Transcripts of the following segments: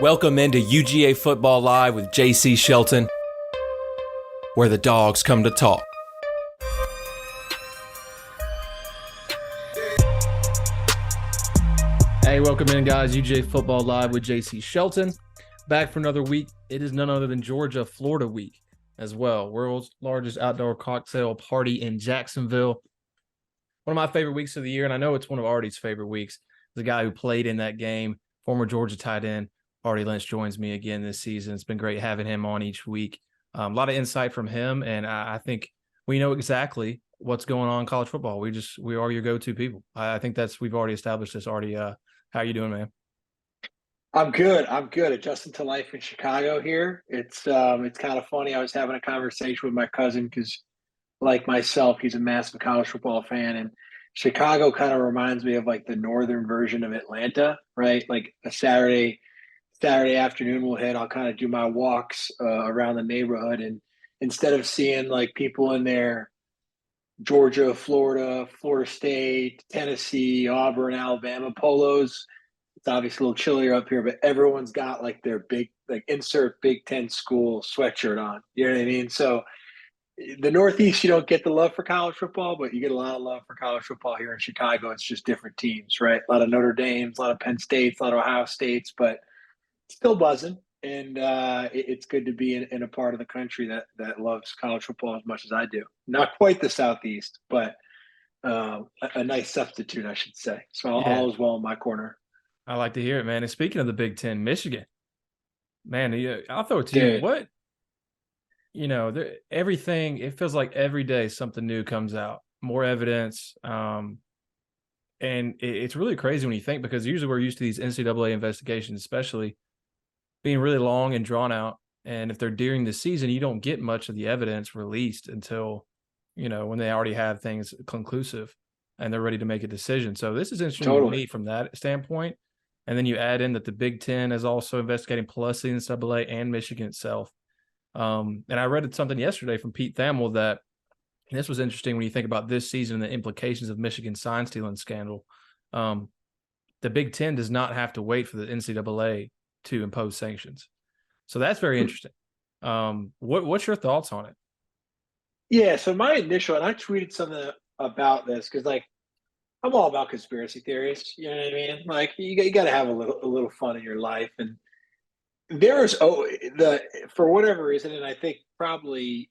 Welcome into UGA Football Live with JC Shelton, where the dogs come to talk. Hey, welcome in, guys. UGA Football Live with JC Shelton. Back for another week. It is none other than Georgia, Florida week as well. World's largest outdoor cocktail party in Jacksonville. One of my favorite weeks of the year, and I know it's one of Artie's favorite weeks. The guy who played in that game, former Georgia tight end, Arthur Lynch, joins me again this season. It's been great having him on each week. A lot of insight from him, and I think we know exactly what's going on in college football. We are your go-to people. I think we've already established this. Artie, how are you doing, man? I'm good. Adjusting to life in Chicago here. It's kind of funny. I was having a conversation with my cousin because, like myself, he's a massive college football fan, and Chicago kind of reminds me of like the northern version of Atlanta, right? Like a Saturday afternoon will hit. I'll kind of do my walks around the neighborhood, and instead of seeing like people in their Georgia, Florida State, Tennessee, Auburn, Alabama polos. It's obviously a little chillier up here, but everyone's got like their big, like insert Big Ten school sweatshirt on. You know what I mean? So the Northeast, you don't get the love for college football, but you get a lot of love for college football here in Chicago. It's just different teams, right? A lot of Notre Dames, a lot of Penn States, a lot of Ohio States, but still buzzing. And it's good to be in a part of the country that loves college football as much as I do. Not quite the Southeast, but a nice substitute, I should say. So all is well in my corner. I like to hear it, man. And speaking of the Big Ten, Michigan, man, I'll throw it to Dude. you. What, everything, it feels like every day something new comes out, more evidence. And it's really crazy when you think, because usually we're used to these NCAA investigations, especially being really long and drawn out. And if they're during the season, you don't get much of the evidence released until, when they already have things conclusive and they're ready to make a decision. So this is interesting to me from that standpoint. And then you add in that the Big Ten is also investigating, plus the NCAA and Michigan itself. And I read something yesterday from Pete Thamel that, and this was interesting when you think about this season and the implications of Michigan's sign stealing scandal. The Big Ten does not have to wait for the NCAA to impose sanctions. So that's very interesting. What's your thoughts on it? Yeah, so my initial, and I tweeted something about this because, like, I'm all about conspiracy theories. You know what I mean? Like, you got to have a little fun in your life, and there's for whatever reason, and I think probably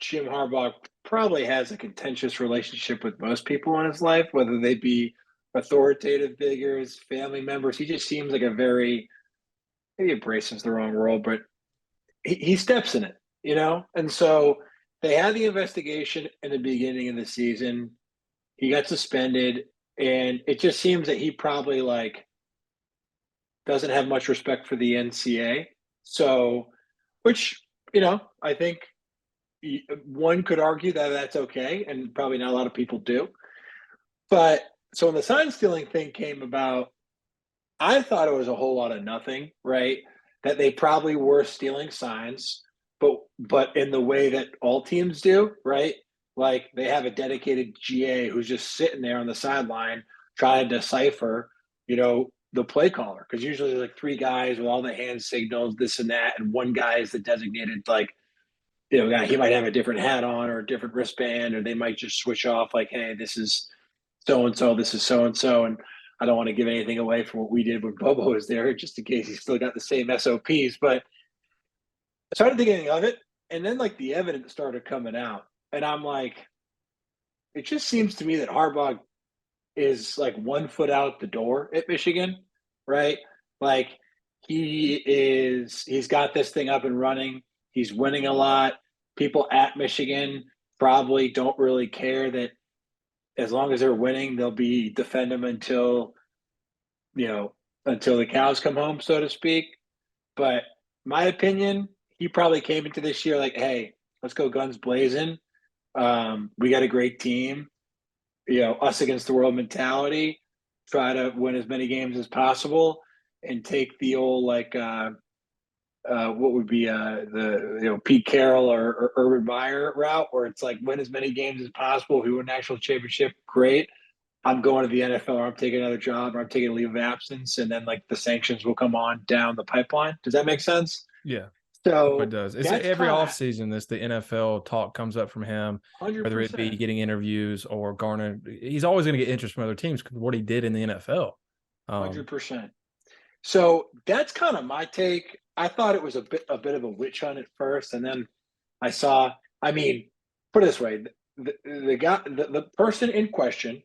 Jim Harbaugh probably has a contentious relationship with most people in his life, whether they be authoritative figures, family members. He just seems like a very, maybe abrasive is the wrong word, but he steps in it, And so they had the investigation in the beginning of the season. He got suspended, and it just seems that he probably doesn't have much respect for the NCAA. So, which, I think one could argue that that's okay, and probably not a lot of people do. But so when the sign stealing thing came about, I thought it was a whole lot of nothing, right? That they probably were stealing signs, but in the way that all teams do, right? Like they have a dedicated GA who's just sitting there on the sideline trying to decipher, the play caller. Because usually there's like three guys with all the hand signals, this and that, and one guy is the designated guy. He might have a different hat on or a different wristband, or they might just switch off like, hey, this is so and so, this is so and so, and I don't want to give anything away from what we did when Bobo was there, just in case he's still got the same SOPs. But I started thinking of it, and then the evidence started coming out, and I'm like, it just seems to me that Harbaugh is like 1 foot out the door at Michigan, right? Like he's got this thing up and running. He's winning a lot. People at Michigan probably don't really care that as long as they're winning, they'll be defend them until the cows come home, so to speak. But my opinion, he probably came into this year like, hey, let's go guns blazing. We got a great team, us against the world mentality, try to win as many games as possible and take the old what would be the Pete Carroll or Urban Meyer route, where it's like win as many games as possible. If we win a national championship, great. I'm going to the NFL, or I'm taking another job, or I'm taking a leave of absence, and then like the sanctions will come on down the pipeline. Does that make sense? Yeah. No, it So does. It's that's every kind of offseason this the NFL talk comes up from him, 100%, whether it be getting interviews or garner. He's always going to get interest from other teams because of what he did in the NFL. Um, 100%. So that's kind of my take. I thought it was a bit of a witch hunt at first, and then I saw. I mean, put it this way: the guy, the person in question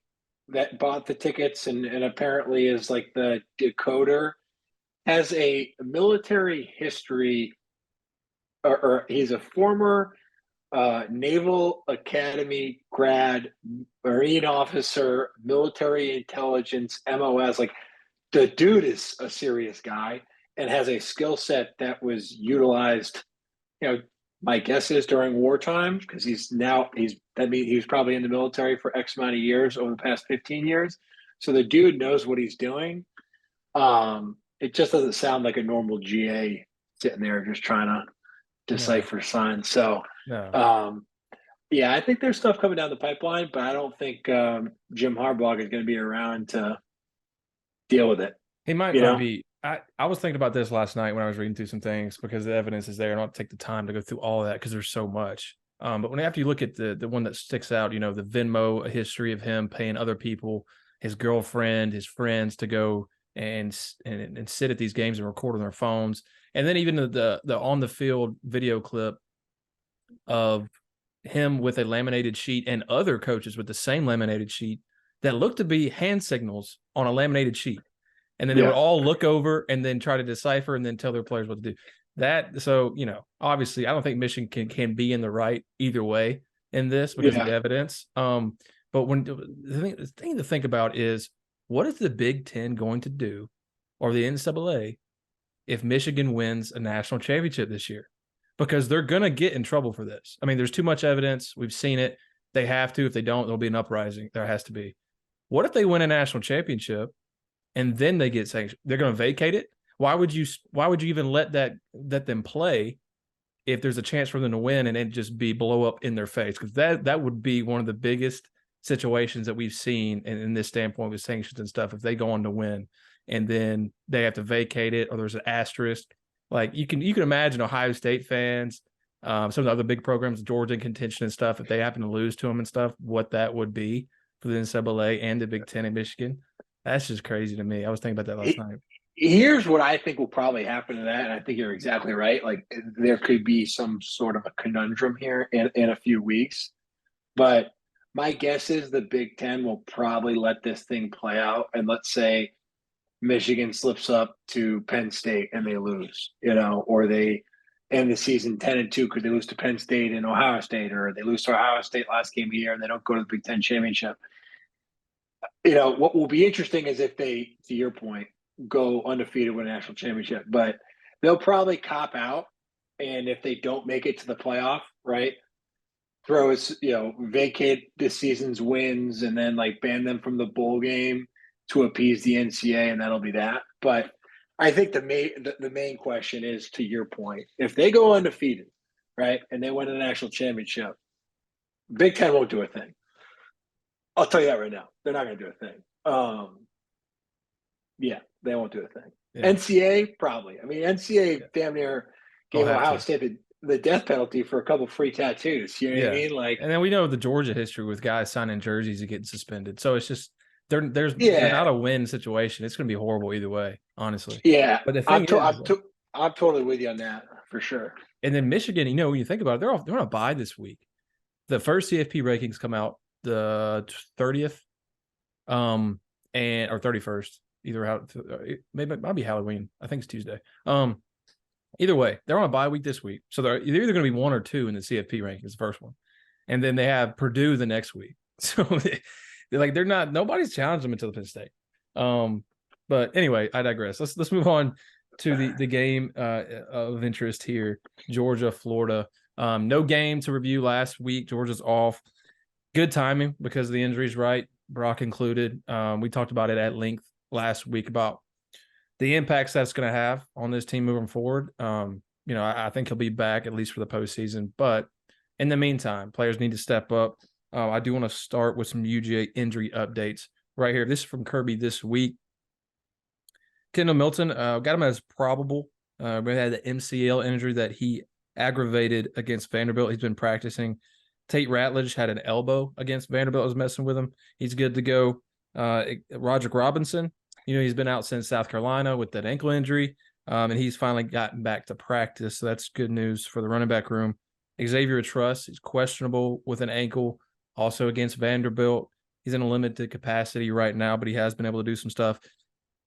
that bought the tickets and apparently is like the decoder has a military history, or he's a former Naval Academy grad, Marine officer, military intelligence, MOS. Like the dude is a serious guy and has a skill set that was utilized, you know, my guess is during wartime, because that means he was probably in the military for X amount of years over the past 15 years. So the dude knows what he's doing. It just doesn't sound like a normal GA sitting there just trying to no, decipher signs. So no. um, yeah, I think there's stuff coming down the pipeline, but I don't think Jim Harbaugh is going to be around to deal with it. He might You not know? be. I was thinking about this last night when I was reading through some things because the evidence is there. I don't take the time to go through all of that because there's so much. But when after you look at the one that sticks out, the Venmo history of him paying other people, his girlfriend, his friends to go and sit at these games and record on their phones, and then even the on the field video clip of him with a laminated sheet and other coaches with the same laminated sheet that looked to be hand signals on a laminated sheet. And then they would Yeah. all look over and then try to decipher and then tell their players what to do. So, obviously I don't think Michigan can be in the right either way in this because of the Yeah. evidence. But when the thing to think about is what is the Big Ten going to do or the NCAA if Michigan wins a national championship this year? Because they're going to get in trouble for this. I mean, there's too much evidence. We've seen it. They have to. If they don't, there'll be an uprising. There has to be. What if they win a national championship and then they get sanctioned? They're going to vacate it. Why would you even let them play if there's a chance for them to win and it just be blow up in their face? Because that would be one of the biggest situations that we've seen in this standpoint with sanctions and stuff. If they go on to win and then they have to vacate it or there's an asterisk, like you can imagine Ohio State fans, some of the other big programs, Georgia in contention and stuff, if they happen to lose to them and stuff, what that would be for the NCAA and the Big Ten in Michigan. That's just crazy to me. I was thinking about that last night. Here's what I think will probably happen to that, and I think you're exactly right. Like there could be some sort of a conundrum here in a few weeks, but my guess is the Big Ten will probably let this thing play out, and let's say Michigan slips up to Penn State and they lose, or they end the season 10-2 because they lose to Penn State and Ohio State, or they lose to Ohio State last game of the year and they don't go to the Big Ten championship. What will be interesting is if they, to your point, go undefeated with a national championship, but they'll probably cop out. And if they don't make it to the playoff, right, vacate this season's wins and then like ban them from the bowl game to appease the NCAA, and that'll be that. But I think the main question is, to your point, if they go undefeated, right, and they win a national championship, Big Ten won't do a thing. I'll tell you that right now. They're not going to do a thing. Yeah, they won't do a thing. Yeah. NCAA, probably. I mean, NCAA damn near gave Ohio State the death penalty for a couple free tattoos. You know what I mean? Like, and then we know the Georgia history with guys signing jerseys and getting suspended. So it's just they're not a win situation. It's going to be horrible either way, honestly. Yeah, but the thing I'm totally with you on that for sure. And then Michigan, when you think about it, they're on a bye this week. The first CFP rankings come out the 30th, or 31st. Maybe it might be Halloween. I think it's Tuesday. Either way, they're on a bye week this week, so they're either going to be 1 or 2 in the CFP rankings, the first one, and then they have Purdue the next week. So they're not. Nobody's challenged them until the Penn State. But anyway, I digress. Let's move on to the game of interest here. Georgia, Florida. No game to review last week. Georgia's off. Good timing because of the injuries, right? Brock included. We talked about it at length last week about the impacts that's going to have on this team moving forward. I think he'll be back at least for the postseason. But in the meantime, players need to step up. I do want to start with some UGA injury updates. right here. This is from Kirby this week. Kendall Milton, got him as probable. We had the MCL injury that he aggravated against Vanderbilt. He's been practicing. Tate Ratledge had an elbow against Vanderbilt, was messing with him. He's good to go. Roderick Robinson, he's been out since South Carolina with that ankle injury, and he's finally gotten back to practice. So that's good news for the running back room. Xavier Truss is questionable with an ankle, also against Vanderbilt. He's in a limited capacity right now, but he has been able to do some stuff.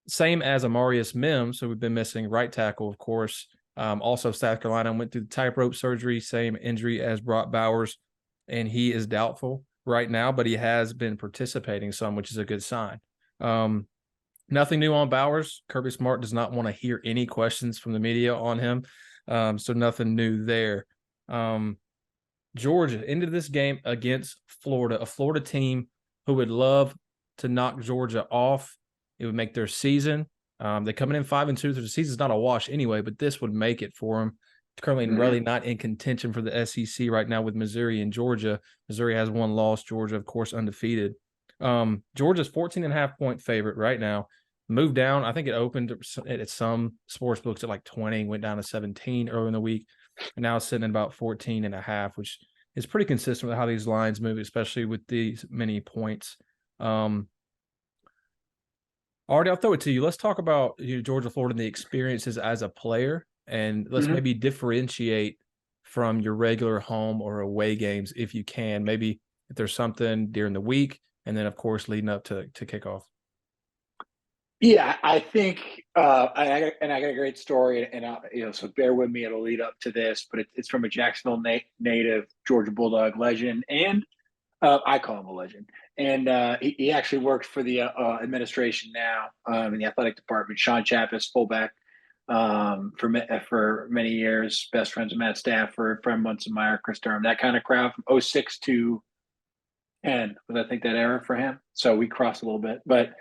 Same as Amarius Mims, so we've been missing right tackle, of course. Also, South Carolina went through the tightrope surgery, same injury as Brock Bowers, and he is doubtful right now, but he has been participating some, which is a good sign. Nothing new on Bowers. Kirby Smart does not want to hear any questions from the media on him, so nothing new there. Georgia ended this game against Florida, a Florida team who would love to knock Georgia off. It would make their season. They're coming in 5-2, so the season's not a wash anyway, but this would make it for them. Currently really not in contention for the SEC right now with Missouri and Georgia. Missouri has one loss. Georgia, of course, undefeated. Georgia's 14.5-point favorite right now. Moved down. I think it opened at some sports books at like 20, went down to 17 earlier in the week, and now it's sitting at about 14.5, which is pretty consistent with how these lines move, especially with these many points. Artie, I'll throw it to you. Let's talk about Georgia, Florida, and the experiences as a player, and let's maybe differentiate from your regular home or away games if you can. Maybe if there's something during the week, and then, of course, leading up to kickoff. Yeah, I think, I got a great story, and so bear with me. It'll lead up to this, but it's from a Jacksonville native, Georgia Bulldog legend, and I call him a legend. And he actually works for the administration now in the athletic department. Sean Chappis, fullback, for many years, best friends with Matt Stafford, Fred Munson-Meyer, Chris Durham, that kind of crowd from '06 to 10 was, I think, that era for him. So we crossed a little bit. But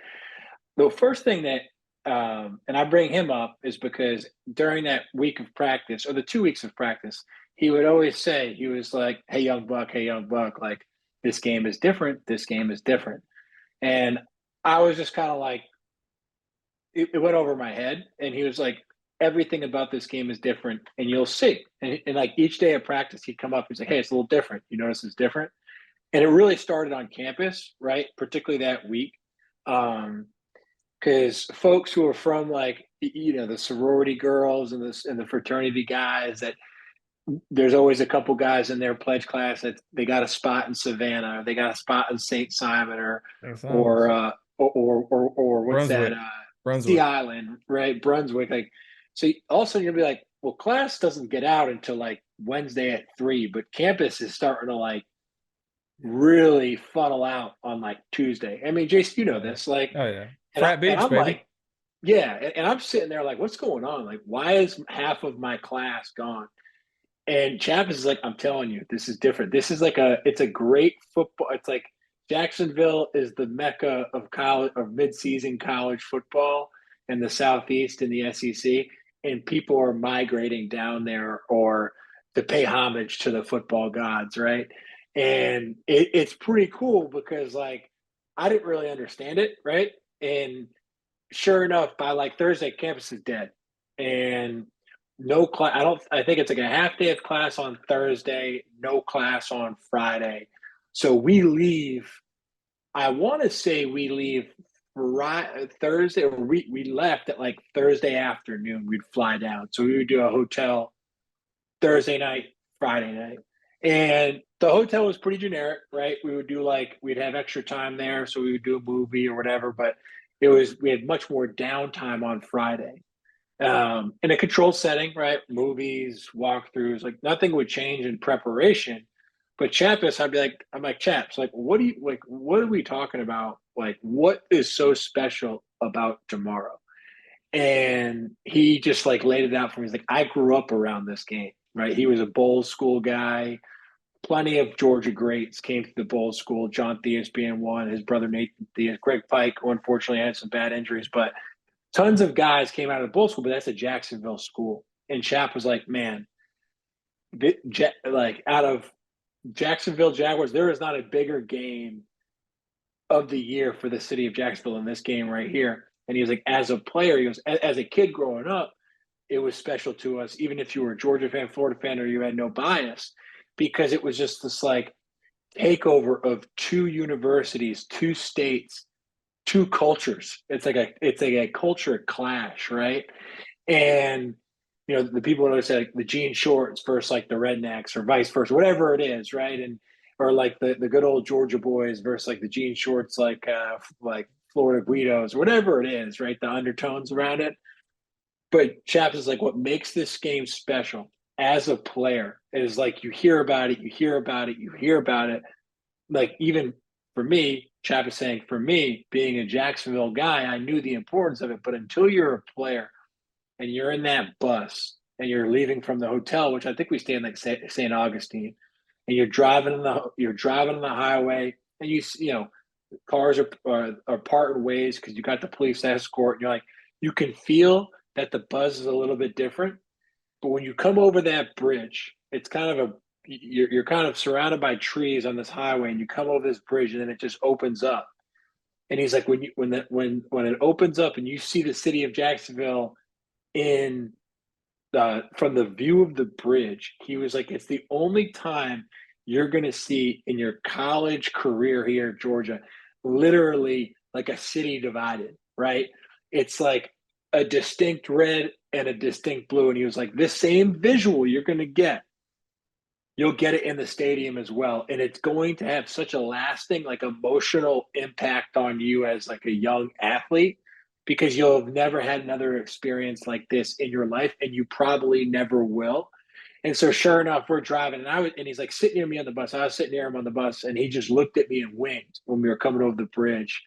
the first thing that, and I bring him up, is because during that week of practice, or the 2 weeks of practice, he would always say, he was like, hey, young buck, like, this game is different. This game is different. And I was just kind of like, it went over my head. And he was like, everything about this game is different, and you'll see. And like each day of practice, he'd come up, he's like, hey, it's a little different. You notice it's different? And it really started on campus, right? Particularly that week. Because folks who are from, like, the sorority girls and the fraternity guys, that there's always a couple guys in their pledge class that they got a spot in Savannah, or they got a spot in St. Simon, or what's Brunswick. that? Sea Brunswick. Island, right? Brunswick. Like, so all of a sudden you'll be like, well, class doesn't get out until like Wednesday at 3, but campus is starting to like really funnel out on like Tuesday. I mean, Jason, you know this, like, Oh yeah, and frat beach, I'm baby. like, yeah, and I'm sitting there like, what's going on? Like, why is half of my class gone? And Chappis is like, I'm telling you, this is different. This is like it's a great football. It's like Jacksonville is the mecca of college, of mid-season college football in the Southeast and the SEC, and people are migrating down there or to pay homage to the football gods, right? And it's pretty cool because, like, I didn't really understand it, right? And sure enough, by like Thursday, campus is dead, and no class. I think it's like a half day of class on Thursday, no class on Friday. So we leave. I want to say we leave Thursday, or we left at like Thursday afternoon. We'd fly down. So we would do a hotel Thursday night, Friday night. And the hotel was pretty generic, right? We would do like, we'd have extra time there. So we would do a movie or whatever, but we had much more downtime on Friday. In a controlled setting, right? Movies, walkthroughs, like nothing would change in preparation. But Chappis, I'm like, Chaps, like, what are we talking about? Like, what is so special about tomorrow? And he just like laid it out for me. He's like, I grew up around this game, right? He was a bowl school guy. Plenty of Georgia greats came to the bowl school. John Theus being one, his brother Nathan Theus, Greg Pike, who unfortunately had some bad injuries, but tons of guys came out of the bowl school. But that's a Jacksonville school. And Chap was like, man, like, out of Jacksonville Jaguars, there is not a bigger game of the year for the city of Jacksonville in this game right here. And he was like, as a player, he goes, as a kid growing up, it was special to us, even if you were a Georgia fan, Florida fan, or you had no bias, because it was just this like takeover of two universities, two states, two cultures. It's like a culture clash, right? And the people would always say like the jean shorts versus like the rednecks or vice versa, whatever it is, right? And or like the good old Georgia boys versus like the jean shorts like Florida Guidos, whatever it is, right? The undertones around it. But Chaps is like what makes this game special as a player is like you hear about it, you hear about it, you hear about it. Like even for me, Chap is saying for me, being a Jacksonville guy, I knew the importance of it. But until you're a player and you're in that bus and you're leaving from the hotel, which I think we stay in like St. Augustine, and you're driving on the highway, and cars are parting ways because you got the police escort, and you're like you can feel that the buzz is a little bit different. But when you come over that bridge, it's kind of a you're kind of surrounded by trees on this highway, and you come over this bridge, and then it just opens up. And he's like, when it opens up, and you see the city of Jacksonville in from the view of the bridge, he was like, it's the only time you're going to see in your college career here at Georgia, literally like a city divided, right? It's like a distinct red and a distinct blue. And he was like, this same visual you're going to get, you'll get it in the stadium as well. And it's going to have such a lasting, like emotional impact on you as like a young athlete because you'll have never had another experience like this in your life, and you probably never will. And so, sure enough, we're driving, and he's like sitting near me on the bus. I was sitting near him on the bus, and he just looked at me and winked when we were coming over the bridge,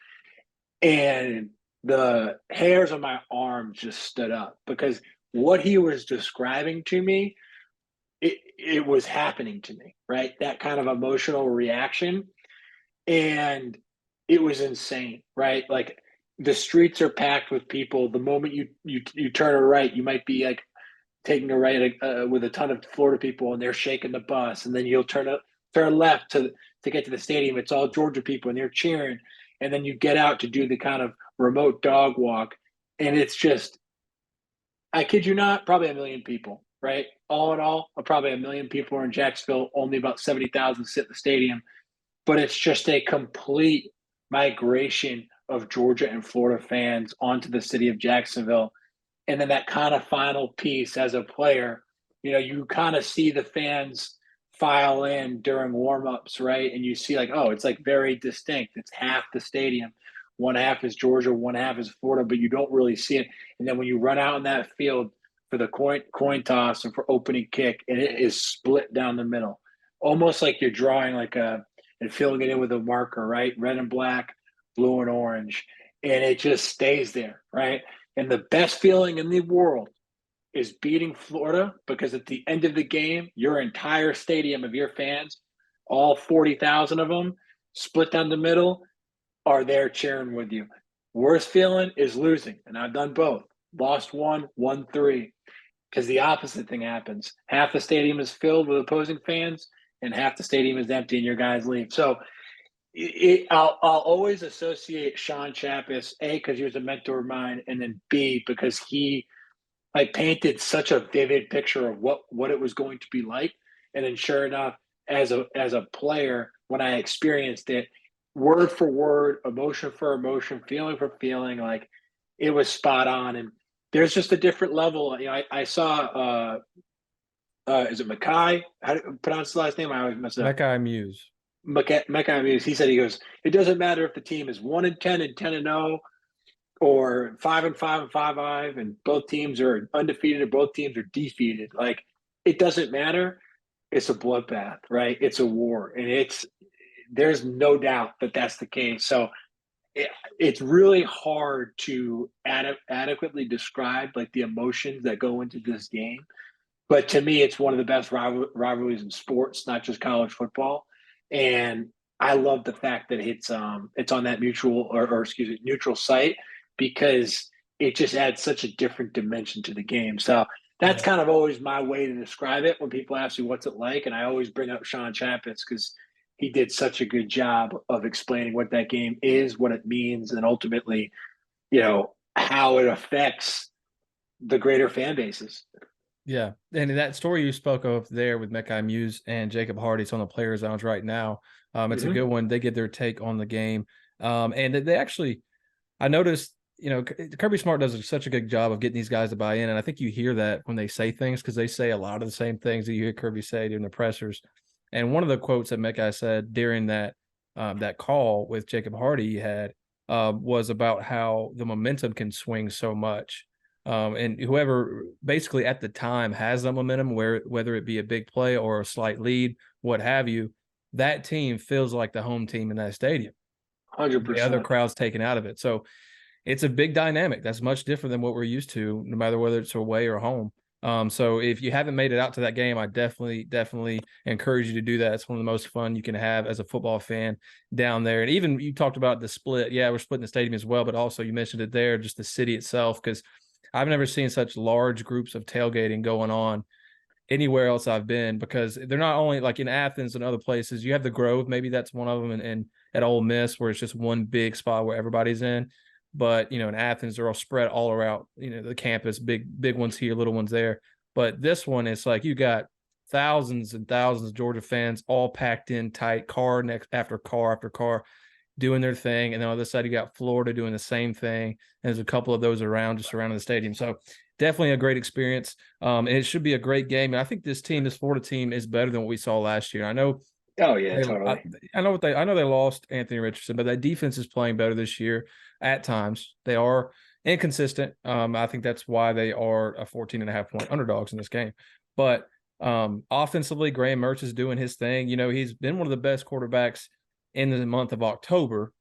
and the hairs on my arm just stood up because what he was describing to me, it was happening to me, right? That kind of emotional reaction. And it was insane, right? Like the streets are packed with people. The moment you turn a right, you might be like taking a right with a ton of Florida people, and they're shaking the bus, and then you'll turn left to get to the stadium. It's all Georgia people, and they're cheering, and then you get out to do the kind of remote dog walk, and it's just, I kid you not, probably a million people, right? All in all, probably a million people are in Jacksonville. Only about 70,000 sit in the stadium, but it's just a complete migration of Georgia and Florida fans onto the city of Jacksonville. And then that kind of final piece as a player, you kind of see the fans file in during warmups, right? And you see like, oh, it's like very distinct. It's half the stadium. One half is Georgia, one half is Florida, but you don't really see it. And then when you run out in that field for the coin toss and for opening kick, and it is split down the middle, almost like you're drawing like and filling it in with a marker, right? Red and black, blue and orange, and it just stays there, right? And the best feeling in the world is beating Florida because at the end of the game, your entire stadium of your fans, all 40,000 of them, split down the middle, are there cheering with you. Worst feeling is losing, and I've done both. Lost one, won three, because the opposite thing happens. Half the stadium is filled with opposing fans, and half the stadium is empty, and your guys leave. So I'll always associate Sean Chappis, A, because he was a mentor of mine, and then B, because he like painted such a vivid picture of what it was going to be like. And then sure enough, as a player, when I experienced it, word for word, emotion for emotion, feeling for feeling, like it was spot on. And there's just a different level. I saw is it Mackay? How do you pronounce the last name? I always mess it up. Mecca Muse. Mackay Muse. He goes, it doesn't matter if the team is 1-10 and 10-0, or 5-5 and 5-5, and both teams are undefeated or both teams are defeated. Like it doesn't matter. It's a bloodbath, right? It's a war, and there's no doubt that that's the case. So it's really hard to adequately describe like the emotions that go into this game. But to me, it's one of the best rivalries in sports, not just college football. And I love the fact that it's on that neutral site, because it just adds such a different dimension to the game. So that's Yeah. kind of always my way to describe it when people ask me what's it like, and I always bring up Sean Chappis because he did such a good job of explaining what that game is, what it means, and ultimately, how it affects the greater fan bases. Yeah. And in that story you spoke of there with Mekai Muse and Jacob Hardy, it's on the Players Lounge right now. It's a Mm-hmm. good one. They get their take on the game. And they actually, I noticed, Kirby Smart does such a good job of getting these guys to buy in. And I think you hear that when they say things, because they say a lot of the same things that you hear Kirby say during the pressers. And one of the quotes that Mekai said during that call with Jacob Hardy he had was about how the momentum can swing so much. And whoever basically at the time has that momentum, whether it be a big play or a slight lead, what have you, that team feels like the home team in that stadium. The other 100%. crowd's taken out of it. So it's a big dynamic. That's much different than what we're used to, no matter whether it's away or home. So if you haven't made it out to that game, I definitely encourage you to do that. It's one of the most fun you can have as a football fan down there. And even you talked about the split. Yeah, we're splitting the stadium as well, but also you mentioned it there, just the city itself, because I've never seen such large groups of tailgating going on anywhere else I've been, because they're not only like in Athens and other places. You have the Grove, maybe that's one of them, and at Ole Miss where it's just one big spot where everybody's in. But in Athens, they're all spread all around, the campus, big ones here, little ones there. But this one, it's like you got thousands and thousands of Georgia fans all packed in tight, car next after car after car, doing their thing. And then on the other side, you got Florida doing the same thing. And there's a couple of those around, just surrounding the stadium. So definitely a great experience. And it should be a great game. And I think this Florida team, is better than what we saw last year. I know Oh yeah, totally. I know they lost Anthony Richardson, but that defense is playing better this year at times. They are inconsistent. I think that's why they are a 14.5-point underdogs in this game. But offensively, Graham Mertz is doing his thing. He's been one of the best quarterbacks in the month of October,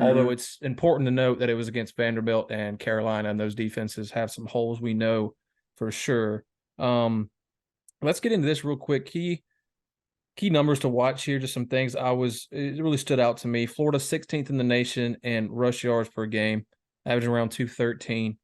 although Mm-hmm. it's important to note that it was against Vanderbilt and Carolina, and those defenses have some holes, we know for sure. Let's get into this real quick. Key numbers to watch here, just some things it really stood out to me. Florida 16th in the nation in rush yards per game, averaging around 213.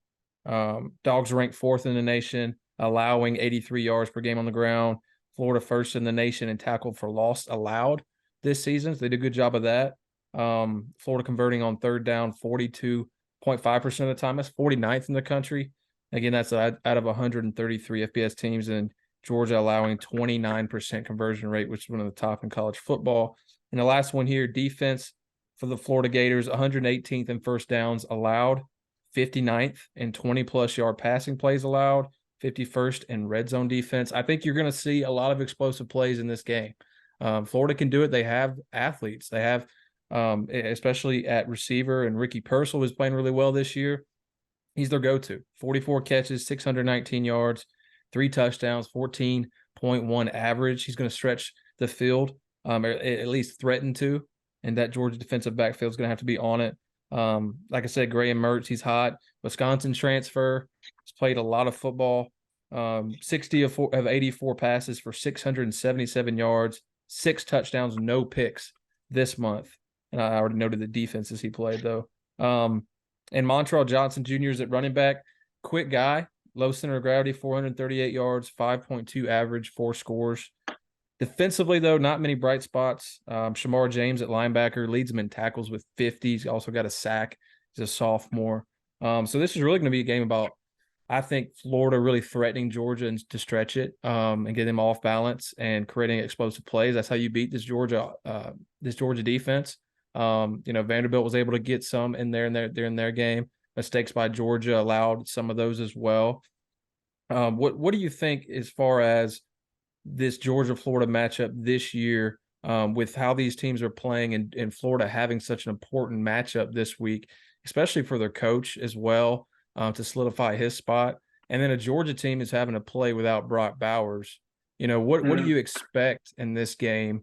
Dogs ranked fourth in the nation, allowing 83 yards per game on the ground. Florida first in the nation in tackle for loss allowed this season. So they did a good job of that. Florida converting on third down 42.5% of the time. That's 49th in the country. Again, that's out of 133 FBS teams, and Georgia allowing 29% conversion rate, which is one of the top in college football. And the last one here, defense for the Florida Gators, 118th in first downs allowed, 59th in 20-plus yard passing plays allowed, 51st in red zone defense. I think you're going to see a lot of explosive plays in this game. Florida can do it. They have athletes. They have, especially at receiver, and Ricky Purcell is playing really well this year. He's their go-to. 44 catches, 619 yards, 3 touchdowns, 14.1 average. He's going to stretch the field, or at least threaten to, and that Georgia defensive backfield is going to have to be on it. Like I said, Graham Mertz, he's hot. Wisconsin transfer. He's played a lot of football. 60 of 84 passes for 677 yards, 6 touchdowns, no picks this month. And I already noted the defenses he played, though. And Montrell Johnson Jr. is at running back. Quick guy, low center of gravity, 438 yards, 5.2 average, 4 scores. Defensively, though, not many bright spots. Shamar James at linebacker leads them in tackles with 50. He's also got a sack. He's a sophomore. So this is really going to be a game about, I think, Florida really threatening Georgia and to stretch it and get them off balance and creating explosive plays. That's how you beat this Georgia defense. Vanderbilt was able to get some in their game. Mistakes by Georgia allowed some of those as well. What do you think as far as this Georgia-Florida matchup this year, with how these teams are playing, and Florida having such an important matchup this week, especially for their coach as well, to solidify his spot, and then a Georgia team is having to play without Brock Bowers. What do you expect in this game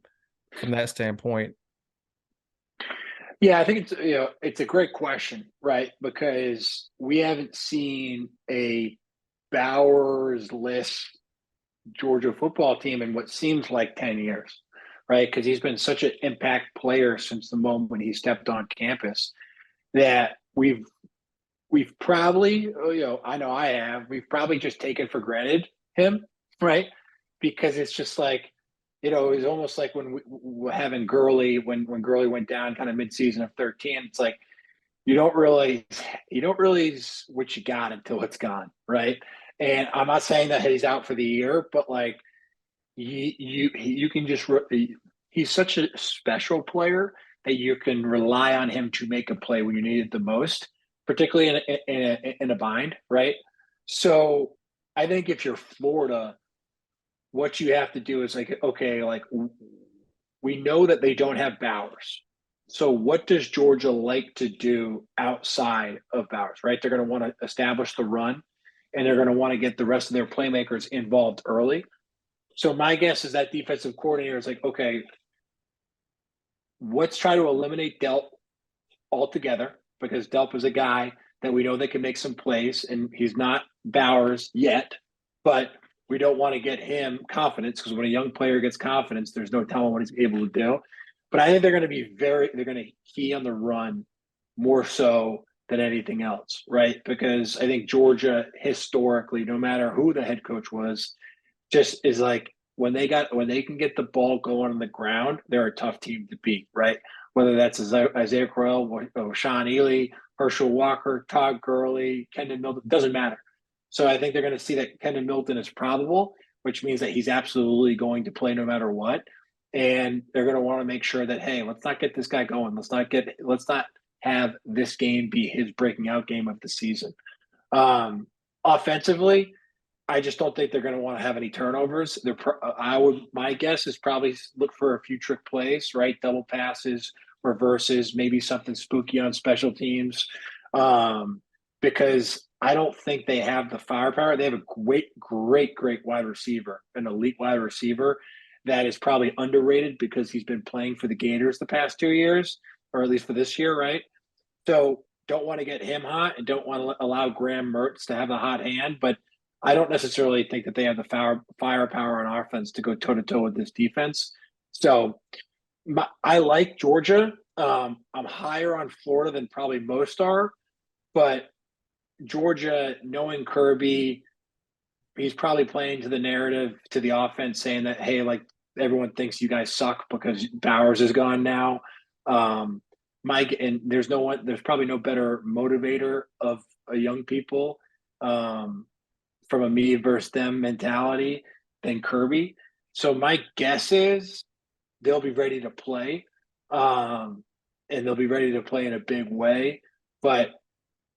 from that standpoint? Yeah, I think it's a great question, right? Because we haven't seen a Bowers-less Georgia football team in what seems like 10 years, right? Because he's been such an impact player since the moment he stepped on campus that we've probably, I know I have, we've probably just taken for granted him, right? Because it's just like, it was almost like when we having Gurley when Gurley went down kind of midseason of 13. It's like you don't realize what you got until it's gone, right? And I'm not saying that he's out for the year, but like you can just he's such a special player that you can rely on him to make a play when you need it the most, particularly in a bind, right? So I think if you're Florida, what you have to do is like, okay, like we know that they don't have Bowers. So what does Georgia like to do outside of Bowers, right? They're going to want to establish the run and they're going to want to get the rest of their playmakers involved early. So my guess is that defensive coordinator is like, okay, let's try to eliminate Delp altogether because Delp is a guy that we know that can make some plays, and he's not Bowers yet, but we don't want to get him confidence because when a young player gets confidence, there's no telling what he's able to do. But I think they're going to they're going to key on the run more so than anything else, right? Because I think Georgia historically, no matter who the head coach was, just is like when they can get the ball going on the ground, they're a tough team to beat, right? Whether that's Isaiah Crowell, or Sean Ely, Herschel Walker, Todd Gurley, Kendon Milton, doesn't matter. So I think they're going to see that Kendon Milton is probable, which means that he's absolutely going to play no matter what. And they're going to want to make sure that, hey, let's not get this guy going. Let's not have this game be his breaking out game of the season. Offensively, I just don't think they're going to want to have any turnovers. My guess is probably look for a few trick plays, right? Double passes, reverses, maybe something spooky on special teams, because I don't think they have the firepower. They have a great wide receiver, an elite wide receiver that is probably underrated because he's been playing for the Gators the past 2 years, or at least for this year, right? So don't want to get him hot and don't want to allow Graham Mertz to have a hot hand, but I don't necessarily think that they have the firepower on offense to go toe to toe with this defense. So I like Georgia. I'm higher on Florida than probably most are, but Georgia, knowing Kirby, he's probably playing to the narrative, to the offense, saying that, hey, like everyone thinks you guys suck because Bowers is gone now. Mike, and there's probably no better motivator of young people. From a me versus them mentality than Kirby. So my guess is they'll be ready to play, and they'll be ready to play in a big way. But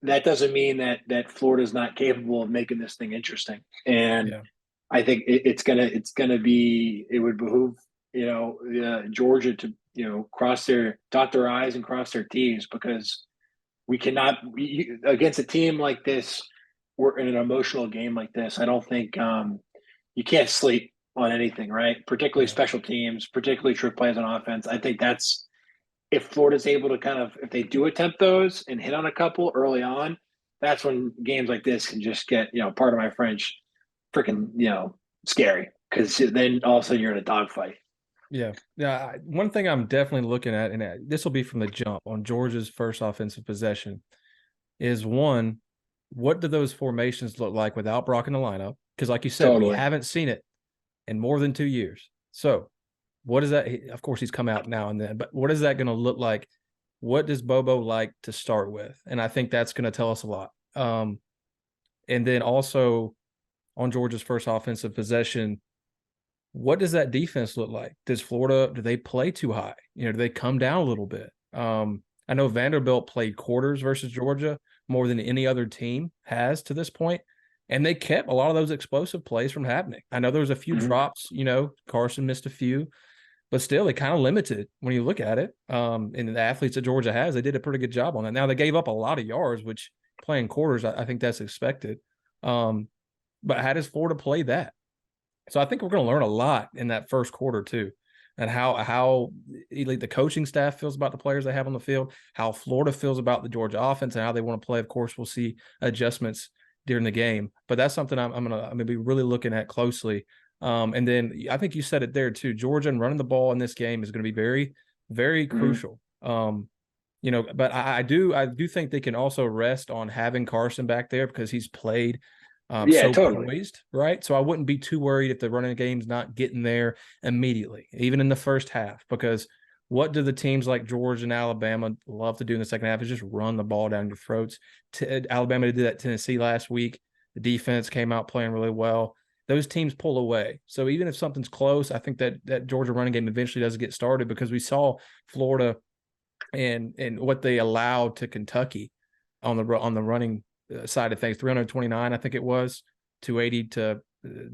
that doesn't mean that Florida's not capable of making this thing interesting. And Yeah. I think it would behoove Georgia to dot their I's and cross their T's because we cannot against a team like this. We're in an emotional game like this. I don't think you can't sleep on anything, right? Particularly Yeah. special teams, particularly trick plays on offense. I think that's if Florida's able to if they do attempt those and hit on a couple early on, that's when games like this can just get, part of my French, freaking, scary because then all of a sudden you're in a dogfight. Yeah. Yeah. One thing I'm definitely looking at, and this will be from the jump on Georgia's first offensive possession, is one, what do those formations look like without Brock in the lineup? Because, like you said, we Totally. haven't seen it in more than 2 years. So, what is that? Of course, he's come out now and then, but what is that going to look like? What does Bobo like to start with? And I think that's going to tell us a lot. And then also on Georgia's first offensive possession, what does that defense look like? Do they play too high? Do they come down a little bit? I know Vanderbilt played quarters versus Georgia more than any other team has to this point, and they kept a lot of those explosive plays from happening. I know there was a few drops, Carson missed a few, but still they kind of limited when you look at it. And the athletes that Georgia has, they did a pretty good job on that. Now they gave up a lot of yards, which playing quarters, I think that's expected. But how does Florida play that? So I think we're going to learn a lot in that first quarter too, and how the coaching staff feels about the players they have on the field, how Florida feels about the Georgia offense, and how they want to play. Of course, we'll see adjustments during the game, but that's something I'm gonna be really looking at closely. And then I think you said it there too. Georgia and running the ball in this game is going to be very, very crucial. But I do think they can also rest on having Carson back there because he's played Yeah, so totally. poised, right? So I wouldn't be too worried if the running game's not getting there immediately, even in the first half, because what do the teams like Georgia and Alabama love to do in the second half is just run the ball down your throats. Alabama did that Tennessee last week. The defense came out playing really well. Those teams pull away. So even if something's close, I think that Georgia running game eventually does get started, because we saw Florida and what they allowed to Kentucky on the running side of things. 329, I think it was, 280 to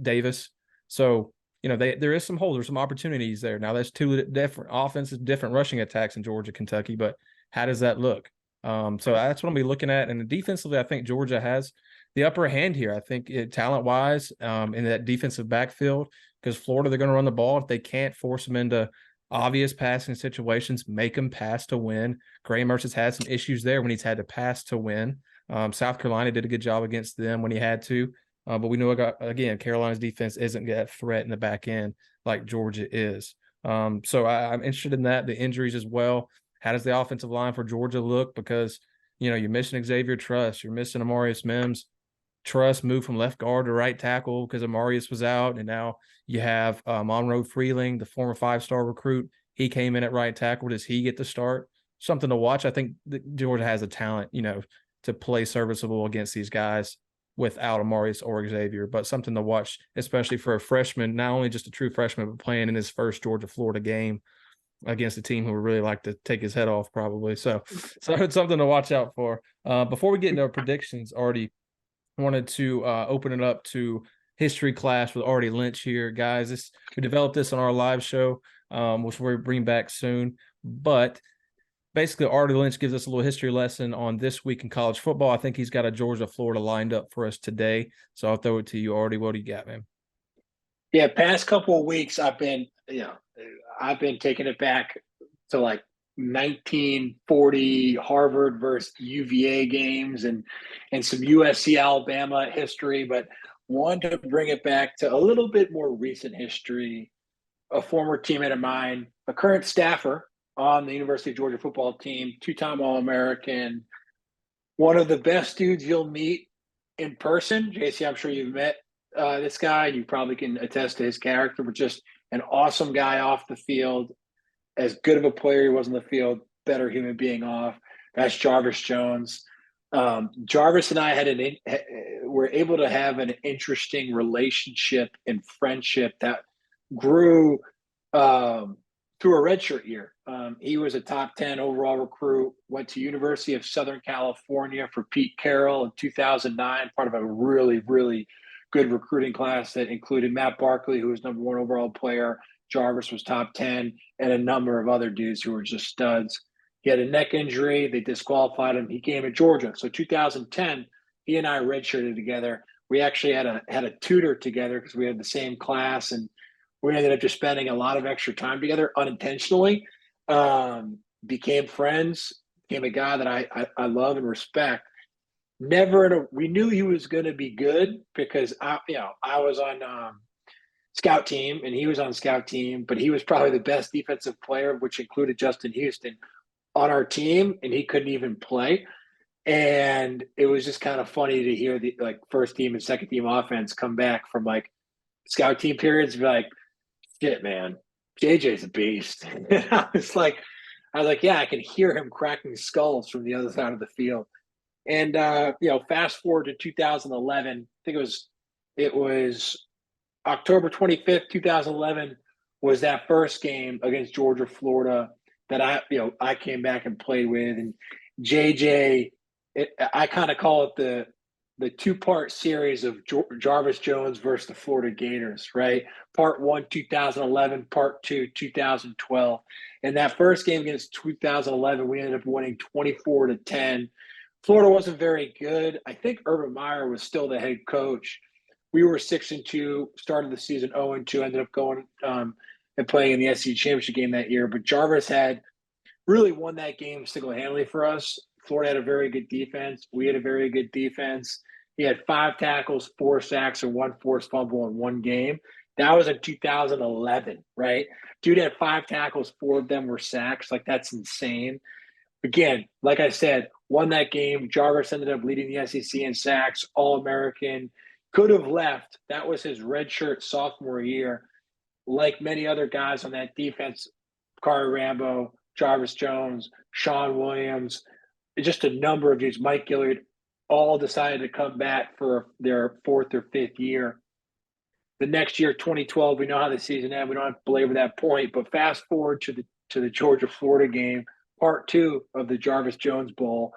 Davis. So there is some holes, there's some opportunities there. Now there's two different offenses, different rushing attacks in Georgia, Kentucky, but how does that look? So that's what I'm gonna be looking at. And defensively, I think Georgia has the upper hand here. I think talent wise, in that defensive backfield, because Florida, they're going to run the ball. If they can't force them into obvious passing situations, make them pass to win. Graham Mertz has had some issues there when he's had to pass to win. South Carolina did a good job against them when he had to. But we know, again, Carolina's defense isn't that threat in the back end like Georgia is. So I'm interested in that, the injuries as well. How does the offensive line for Georgia look? Because, you're missing Xavier Truss. You're missing Amarius Mims. Truss moved from left guard to right tackle because Amarius was out. And now you have Monroe Freeling, the former 5-star recruit. He came in at right tackle. Does he get the start? Something to watch. I think Georgia has a talent, to play serviceable against these guys without Amarius or Xavier, but something to watch, especially for a freshman, not only just a true freshman, but playing in his first Georgia-Florida game against a team who would really like to take his head off probably. So it's something to watch out for. Before we get into our predictions, Artie, wanted to open it up to history class with Artie Lynch here, guys. We developed this on our live show, which we'll bring back soon. But basically, Artie Lynch gives us a little history lesson on this week in college football. I think he's got a Georgia, Florida lined up for us today. So I'll throw it to you, Artie. What do you got, man? Yeah, past couple of weeks, I've been taking it back to like 1940 Harvard versus UVA games and some USC Alabama history, but wanted to bring it back to a little bit more recent history. A former teammate of mine, a current staffer on the University of Georgia football team, two-time All-American, one of the best dudes you'll meet in person. JC, I'm sure you've met this guy. You probably can attest to his character, but just an awesome guy off the field, as good of a player he was on the field, better human being off. That's Jarvis Jones. Jarvis and I were able to have an interesting relationship and friendship that grew through a redshirt year. He was a top 10 overall recruit, went to University of Southern California for Pete Carroll in 2009, part of a really, really good recruiting class that included Matt Barkley, who was number 1 overall player. Jarvis was top 10, and a number of other dudes who were just studs. He had a neck injury. They disqualified him. He came to Georgia. So 2010, he and I redshirted together. We actually had a tutor together because we had the same class, and we ended up just spending a lot of extra time together unintentionally. Became friends, became a guy that I love and respect. We knew he was going to be good because I was on scout team and he was on scout team, but he was probably the best defensive player, which included Justin Houston, on our team, and he couldn't even play. And it was just kind of funny to hear the first team and second team offense come back from scout team periods and be like, shit, man, JJ's a beast. I was like, yeah, I can hear him cracking skulls from the other side of the field. And fast forward to 2011, I think it was October 25th, 2011 was that first game against Georgia, Florida that I came back and played with. And JJ, I kind of call it the two-part series of Jarvis Jones versus the Florida Gators, right? Part 1, 2011, part 2, 2012. And that first game against 2011, we ended up winning 24-10. Florida wasn't very good. I think Urban Meyer was still the head coach. We were 6-2, started the season 0-2, ended up going and playing in the SEC championship game that year. But Jarvis had really won that game single-handedly for us. Florida had a very good defense. We had a very good defense. He had 5 tackles, 4 sacks, and 1 forced fumble in one game. That was in 2011, right? Dude had 5 tackles, 4 of them were sacks. That's insane. Again, like I said, won that game. Jarvis ended up leading the SEC in sacks, All-American, could have left. That was his redshirt sophomore year. Like many other guys on that defense, Carter Rambo, Jarvis Jones, Sean Williams, just a number of dudes, Mike Gillard, all decided to come back for their fourth or fifth year. The next year, 2012, we know how the season ended. We don't have to belabor that point, but fast forward to the Georgia Florida game, part two of the Jarvis Jones Bowl.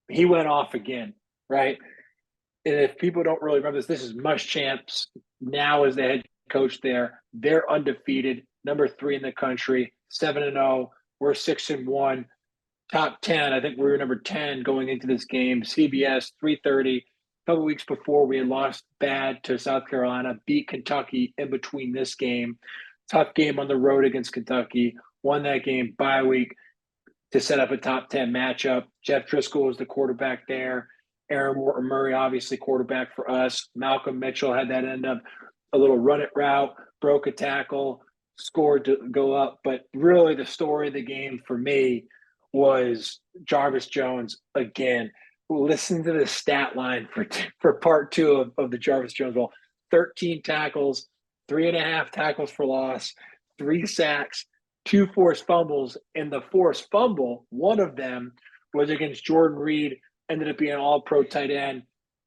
He went off again, right? And if people don't really remember this is Muschamp's now as the head coach there. They're undefeated, number 3 in the country, 7-0. We're 6-1, top 10. I think we were number 10 going into this game. CBS 3:30. A couple weeks before, we had lost bad to South Carolina, beat Kentucky in between this game. Tough game on the road against Kentucky. Won that game bye week to set up a top 10 matchup. Jeff Driscoll was the quarterback there. Aaron Murray, obviously, quarterback for us. Malcolm Mitchell had that end up a little run it route, broke a tackle, scored to go up. But really, the story of the game for me was Jarvis Jones again. Listen to the stat line for part two of the Jarvis Jones Bowl: 13 tackles, 3.5 tackles for loss, 3 sacks, 2 forced fumbles. And the forced fumble, one of them was against Jordan Reed, ended up being an all-pro tight end,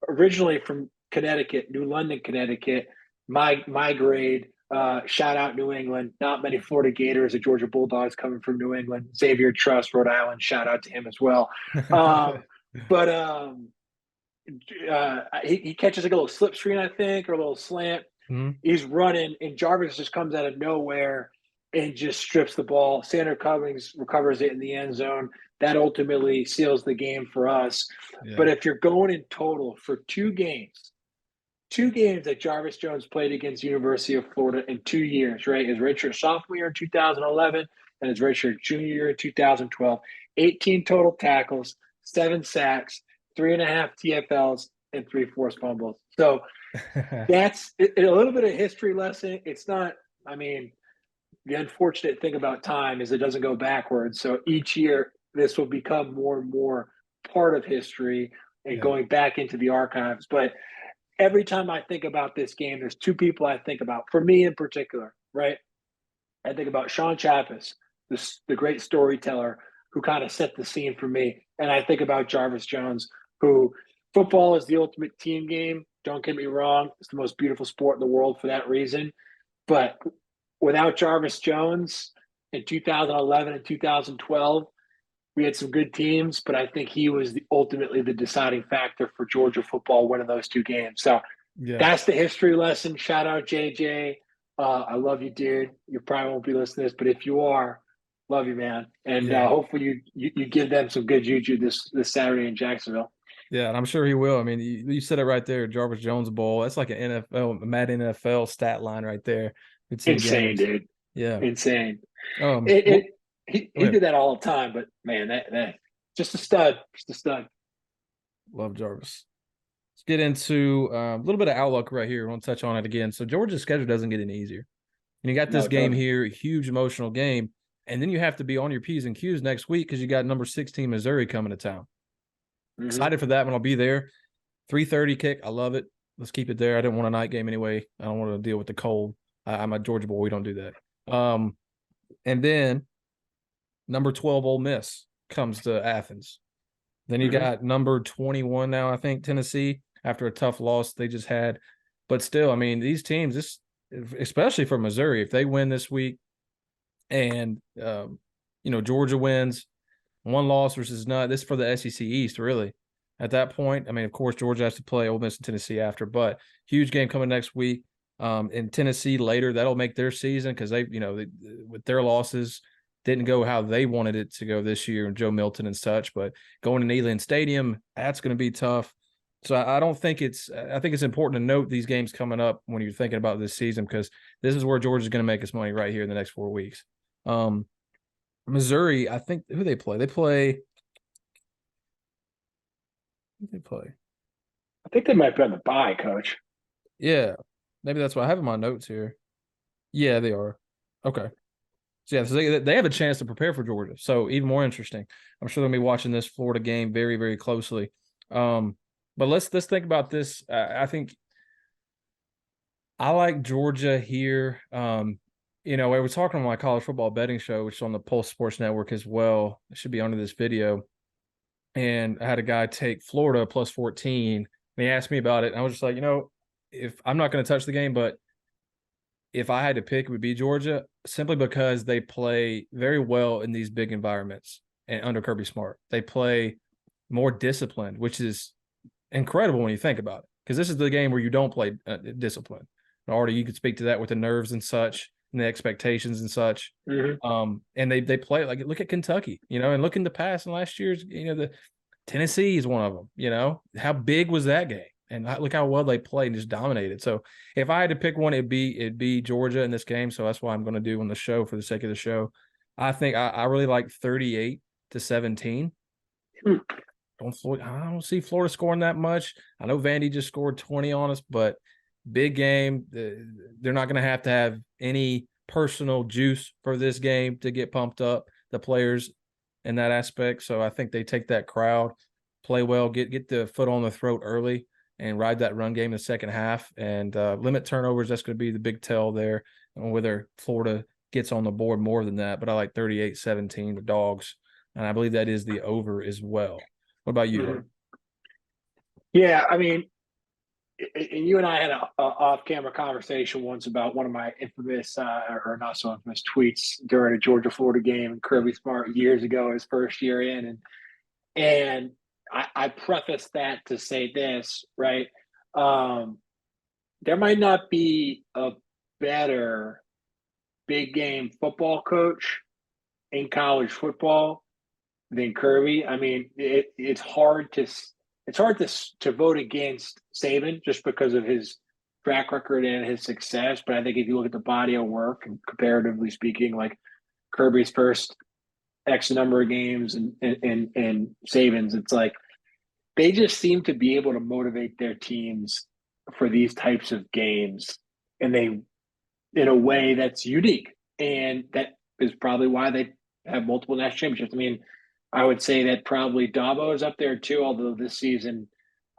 originally from Connecticut, New London, Connecticut. My grade, shout out New England. Not many Florida Gators or Georgia Bulldogs coming from New England. Xavier Truss, Rhode Island, shout out to him as well. But he catches like a little slip screen, I think, or a little slant. Mm-hmm. He's running, and Jarvis just comes out of nowhere and just strips the ball. Sandor Cummings recovers it in the end zone. That ultimately seals the game for us. Yeah. But if you're going in total for 2 games that Jarvis Jones played against University of Florida in 2 years, right? His redshirt sophomore year in 2011 and his redshirt junior year in 2012. 18 total tackles, 7 sacks, 3.5 TFLs, and 3 forced fumbles. So that's a little bit of history lesson. It's not, I mean, the unfortunate thing about time is it doesn't go backwards. So each year, this will become more and more part of history and going back into the archives. But every time I think about this game, there's 2 people I think about, for me in particular, right? I think about Sean Chappis, the great storyteller who kind of set the scene for me. And I think about Jarvis Jones, who football is the ultimate team game. Don't get me wrong. It's the most beautiful sport in the world for that reason. But without Jarvis Jones in 2011 and 2012, we had some good teams, but I think he was ultimately the deciding factor for Georgia football winning those 2 games. So that's the history lesson. Shout out JJ. I love you, dude. You probably won't be listening to this, but if you are, love you, man. And hopefully you give them some good juju this Saturday in Jacksonville. Yeah, and I'm sure he will. I mean, you said it right there, Jarvis Jones Bowl. That's like an NFL, Mad NFL stat line right there. Insane, dude. Yeah. Insane. He did that all the time, but man, that just a stud. Just a stud. Love Jarvis. Let's get into a little bit of outlook right here. I want to touch on it again. So Georgia's schedule doesn't get any easier. And you got this game here, a huge emotional game, and then you have to be on your P's and Q's next week because you got number 16 Missouri coming to town. Mm-hmm. Excited for that one. I'll be there. 3:30 kick. I love it. Let's keep it there. I didn't want a night game anyway. I don't want to deal with the cold. I'm a Georgia boy. We don't do that. And then number 12 Ole Miss comes to Athens. Then you got number 21 now, I think, Tennessee, after a tough loss they just had. But still, I mean, these teams, especially for Missouri, if they win this week and, Georgia wins, 1 loss versus none, this is for the SEC East, really. At that point, I mean, of course, Georgia has to play Ole Miss and Tennessee after, but huge game coming next week. In Tennessee later, that'll make their season because they, with their losses, didn't go how they wanted it to go this year, and Joe Milton and such. But going to Neyland Stadium, that's going to be tough. So I think it's important to note these games coming up when you're thinking about this season, because this is where Georgia's going to make its money right here in the next 4 weeks. Missouri, I think who they play. I think they might be on the bye, Coach. Yeah, maybe that's what I have in my notes here. Yeah, they are. Okay. So they have a chance to prepare for Georgia. So even more interesting. I'm sure they'll be watching this Florida game very, very closely. But let's think about this. I think I like Georgia here. I was talking on my college football betting show, which is on the Pulse Sports Network as well. It should be under this video. And I had a guy take Florida plus 14, and he asked me about it. And I was just like, if I'm not going to touch the game, but if I had to pick, it would be Georgia, simply because they play very well in these big environments and under Kirby Smart. They play more disciplined, which is incredible when you think about it, because this is the game where you don't play discipline. Already, you could speak to that with the nerves and such, and the expectations and such. And they play like, look at Kentucky, and look in the past and last year's, the Tennessee is one of them. How big was that game? And look how well they played and just dominated. So if I had to pick one, it'd be Georgia in this game. So that's why I'm going to do on the show for the sake of the show. I think I really like 38-17. I don't see Florida scoring that much. I know Vandy just scored 20 on us, but big game. They're not going to have any personal juice for this game to get pumped up, the players in that aspect. So I think they take that crowd, play well, get the foot on the throat early, and ride that run game in the second half, and limit turnovers. That's going to be the big tell there, and whether Florida gets on the board more than that. But I like 38-17, the Dogs, and I believe that is the over as well. What about you? Mm-hmm. Yeah, I mean, and you and I had a off-camera conversation once about one of my infamous, or not so infamous, tweets during a Georgia-Florida game, and Kirby Smart years ago, his first year in, and I preface that to say this, right? There might not be a better big game football coach in college football than Kirby. I mean, it's hard to vote against Saban just because of his track record and his success. But I think if you look at the body of work, and comparatively speaking, like Kirby's first X number of games and Saban's, it's like they just seem to be able to motivate their teams for these types of games, and they in a way that's unique, and that is probably why they have multiple national championships. I mean, I would say that probably Dabo is up there too, although this season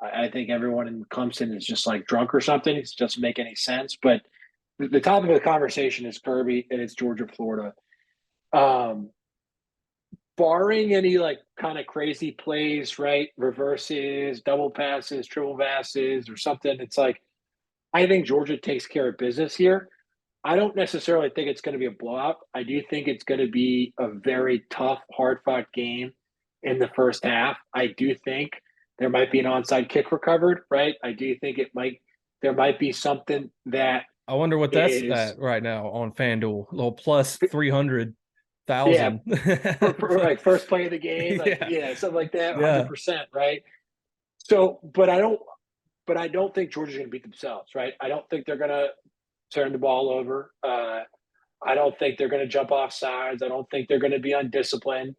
I think everyone in Clemson is just like drunk or something. It doesn't make any sense. But the topic of the conversation is Kirby, and it's Georgia, Florida. Barring any like kind of crazy plays, right? Reverses, double passes, triple passes, or something. It's like, I think Georgia takes care of business here. I don't necessarily think it's going to be a blowout. I do think it's going to be a very tough, hard-fought game in the first half. I do think there might be an onside kick recovered, right? I do think there might be something that I wonder what that's is at right now on FanDuel. A little plus 300,000. yeah, for like first play of the game, like Yeah. something like that, Yeah. 100%, right? So, but I don't think Georgia's going to beat themselves, right? I don't think they're going to turn the ball over. I don't think they're going to jump off sides. I don't think they're going to be undisciplined.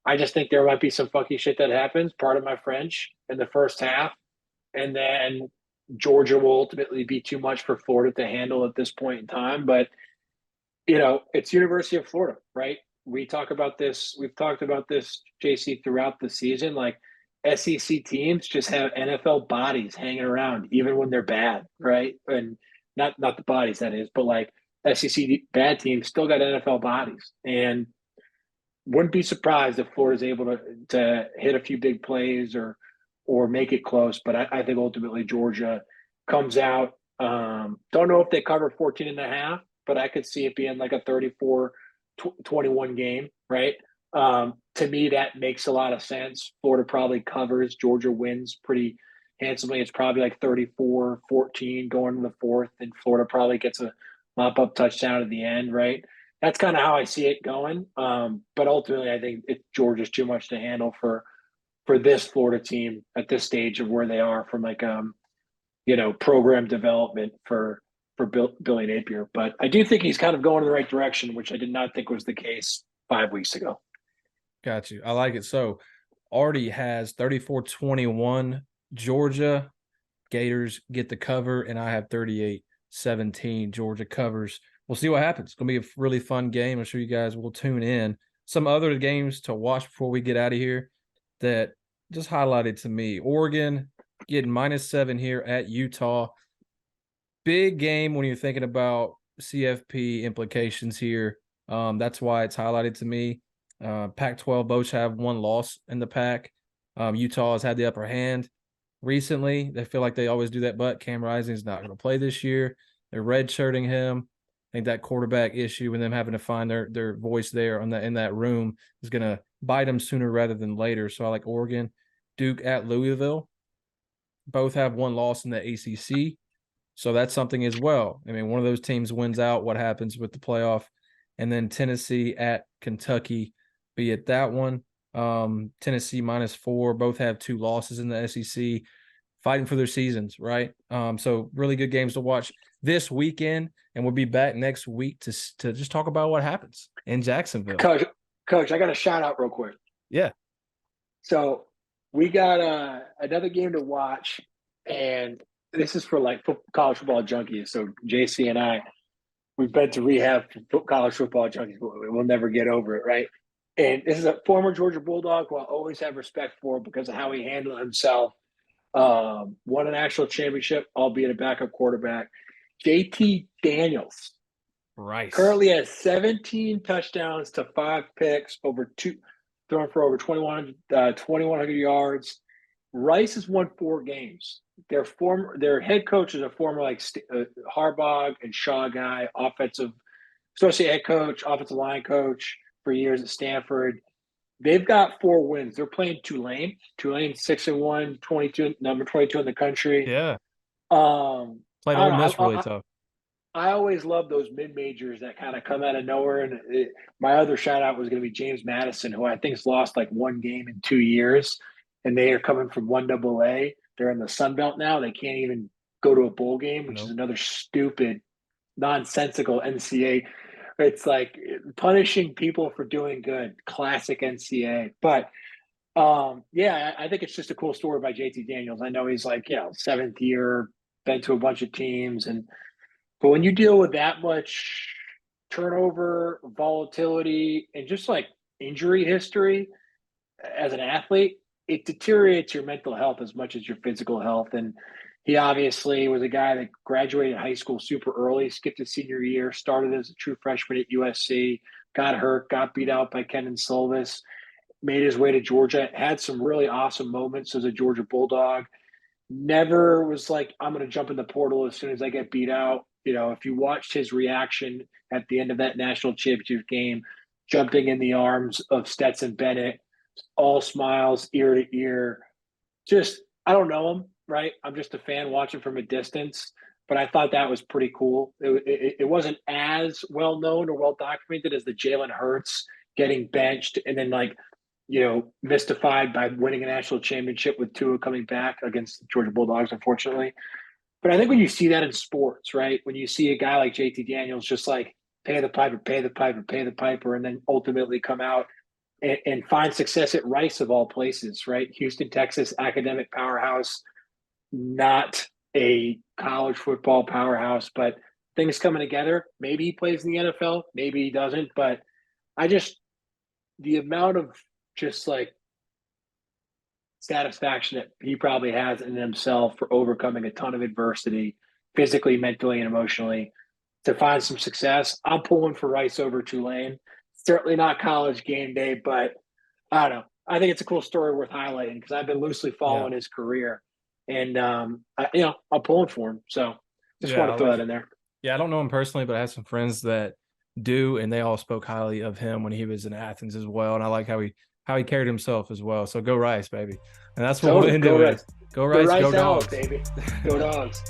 I just think there might be some funky shit that happens, pardon my French, in the first half. And then Georgia will ultimately be too much for Florida to handle at this point in time. But, it's University of Florida, right? We've talked about this, JC, throughout the season. Like, SEC teams just have NFL bodies hanging around, even when they're bad, right? And not the bodies, that is, but like SEC bad teams still got NFL bodies, and wouldn't be surprised if Florida's able to hit a few big plays or make it close. But I think ultimately Georgia comes out. Don't know if they cover 14 and a half, but I could see it being like a 34-21 game, right? To me, that makes a lot of sense. Florida probably covers. Georgia wins pretty handsomely. It's probably like 34-14 going to the fourth, and Florida probably gets a mop-up touchdown at the end, right? That's kind of how I see it going. But ultimately, I think Georgia's too much to handle for this Florida team at this stage of where they are from like program development for Billy Napier. But I do think he's kind of going in the right direction, which I did not think was the case 5 weeks ago. Got you. I like it. So Artie has 34-21 Georgia. Gators get the cover, and I have 38-17 Georgia covers. We'll see what happens. It's going to be a really fun game. I'm sure you guys will tune in. Some other games to watch before we get out of here that just highlighted to me. Oregon getting -7 here at Utah. Big game when you're thinking about CFP implications here. That's why it's highlighted to me. Pac-12 both have one loss in the pack. Utah has had the upper hand recently. They feel like they always do that, but Cam Rising is not going to play this year. They're redshirting him. I think that quarterback issue and them having to find their voice there in that room is going to bite them sooner rather than later. So I like Oregon. Duke at Louisville. Both have one loss in the ACC. So that's something as well. I mean, one of those teams wins out. What happens with the playoff? And then Tennessee at Kentucky, be it that one. Tennessee -4. Both have 2 losses in the SEC, fighting for their seasons, right? So really good games to watch this weekend, and we'll be back next week to just talk about what happens in Jacksonville. Coach, I got a shout out real quick. Yeah. So we got another game to watch, and this is for like college football junkies. So JC and I, we've been to rehab for college football junkies, but we'll never get over it, right? And this is a former Georgia Bulldog who I always have respect for because of how he handled himself. Won a national championship, albeit a backup quarterback. JT Daniels. Right. Currently has 17 touchdowns to 5 picks, thrown for over 2,100 yards. Rice has won 4 games. Their head coach is a former Harbaugh and Shaw guy, associate head coach, offensive line coach for years at Stanford. They've got 4 wins. They're playing Tulane. Tulane 6-1, number 22 in the country. Yeah. Played Ole Miss really tough. I always love those mid-majors that kind of come out of nowhere. And my other shout-out was going to be James Madison, who I think has lost like 1 game in 2 years. And they are coming from 1AA. They're in the Sun Belt now. They can't even go to a bowl game, which is another stupid, nonsensical NCAA. It's like punishing people for doing good. Classic NCAA. But, I think it's just a cool story by JT Daniels. I know he's like, 7th year, been to a bunch of teams. But when you deal with that much turnover, volatility, and just like injury history as an athlete, it deteriorates your mental health as much as your physical health. And he obviously was a guy that graduated high school super early, skipped his senior year, started as a true freshman at USC, got hurt, got beat out by Kendon Slovis, made his way to Georgia, had some really awesome moments as a Georgia Bulldog. Never was like, I'm going to jump in the portal as soon as I get beat out. If you watched his reaction at the end of that national championship game, jumping in the arms of Stetson Bennett, all smiles, ear to ear. Just, I don't know him, right? I'm just a fan watching from a distance, but I thought that was pretty cool. It wasn't as well known or well documented as the Jalen Hurts getting benched and then mystified by winning a national championship with Tua coming back against the Georgia Bulldogs, unfortunately. But I think when you see that in sports, right, when you see a guy like JT Daniels just like pay the piper, pay the piper, pay the piper, and then ultimately come out and find success at Rice of all places, right? Houston, Texas, academic powerhouse, not a college football powerhouse, but things coming together. Maybe he plays in the NFL, maybe he doesn't, but the amount of just like satisfaction that he probably has in himself for overcoming a ton of adversity, physically, mentally, and emotionally, to find some success. I'm pulling for Rice over Tulane. Certainly not college game day, but I don't know. I think it's a cool story worth highlighting because I've been loosely following his career, and I'm pulling for him. So just want to throw that in there. Yeah, I don't know him personally, but I have some friends that do, and they all spoke highly of him when he was in Athens as well. And I like how he carried himself as well. So go Rice, baby. And that's what we'll end it with. Go Rice, go Dogs. Baby. Go Dogs.